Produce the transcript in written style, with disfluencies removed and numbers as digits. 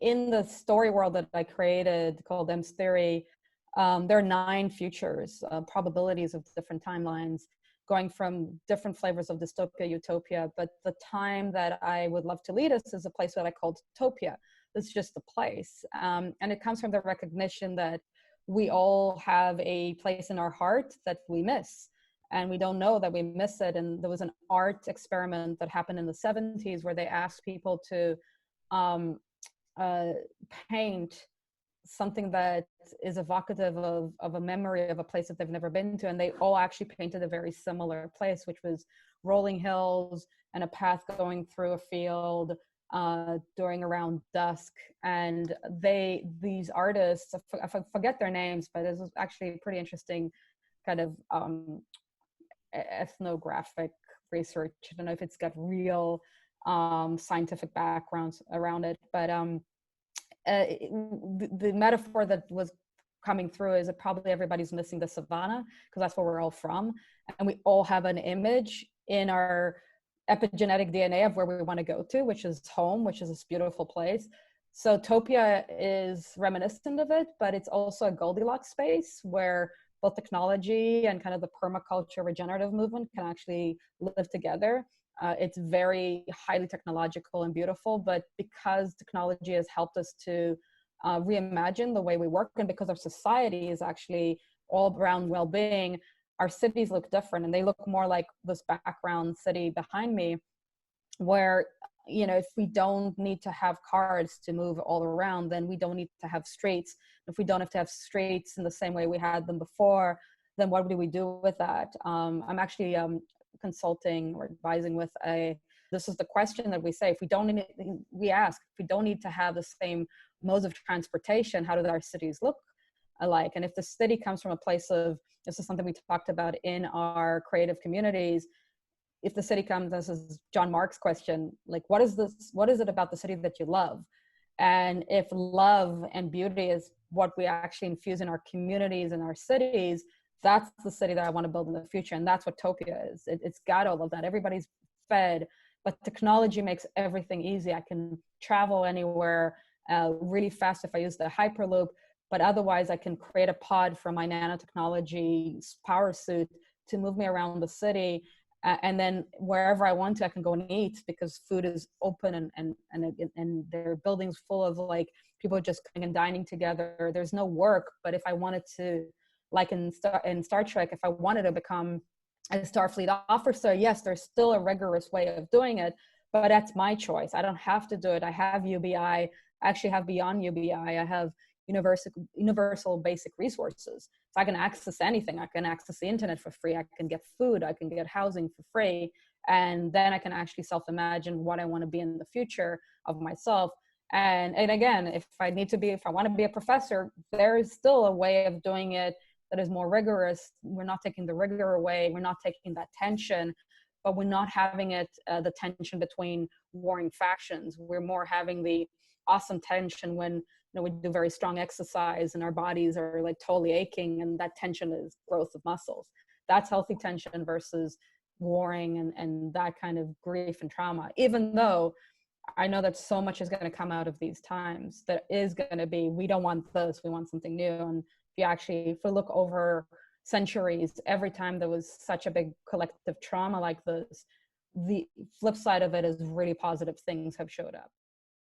in the story world that I created called M's Theory, there are 9 futures, probabilities of different timelines, going from different flavors of dystopia, utopia. But the time that I would love to lead us is a place that I called Topia. It's just a place. And it comes from the recognition that we all have a place in our heart that we miss. And we don't know that we miss it. And there was an art experiment that happened in the 70s where they asked people to paint something that is evocative of a memory of a place that they've never been to. And they all actually painted a very similar place, which was rolling hills and a path going through a field during around dusk. And these artists, I forget their names, but this was actually a pretty interesting kind of ethnographic research. I don't know if it's got real scientific backgrounds around it, but the metaphor that was coming through is that probably everybody's missing the savannah, because that's where we're all from, and we all have an image in our epigenetic DNA of where we want to go to, which is home, which is this beautiful place. So Topia is reminiscent of it, but it's also a Goldilocks space where both technology and kind of the permaculture regenerative movement can actually live together. It's very highly technological and beautiful, but because technology has helped us to reimagine the way we work, and because our society is actually all around well-being, our cities look different, and they look more like this background city behind me, where, you know, if we don't need to have cars to move all around, then we don't need to have streets. If we don't have to have streets in the same way we had them before, then what do we do with that? I'm actually consulting or advising with this is the question that we say, if we don't need, we ask, if we don't need to have the same modes of transportation, how do our cities look alike? And if the city comes from a place of, this is something we talked about in our creative communities, if the city comes, this is John Mark's question, like, what is it about the city that you love? And if love and beauty is what we actually infuse in our communities and our cities, that's the city that I want to build in the future. And that's what Topia is. It's got all of that. Everybody's fed, but technology makes everything easy. I can travel anywhere really fast if I use the Hyperloop, but otherwise I can create a pod from my nanotechnology power suit to move me around the city. And then wherever I want to, I can go and eat, because food is open, and there are buildings full of like people just coming and dining together. There's no work, but if I wanted to, like in Star Trek, if I wanted to become a Starfleet officer, yes, there's still a rigorous way of doing it, but that's my choice. I don't have to do it. I have UBI. I actually have beyond UBI. I have universal basic resources. So I can access anything. I can access the internet for free. I can get food. I can get housing for free. And then I can actually self-imagine what I want to be in the future of myself. And again, if I want to be a professor, there is still a way of doing it that is more rigorous. We're not taking the rigor away. We're not taking that tension, but we're not having it, the tension between warring factions. We're more having the awesome tension when, you know, we do very strong exercise and our bodies are like totally aching, and that tension is growth of muscles. That's healthy tension versus warring and that kind of grief and trauma. Even though I know that so much is going to come out of these times that is going to be, we don't want this, we want something new. And if we look over centuries, every time there was such a big collective trauma like this, the flip side of it is really positive things have showed up.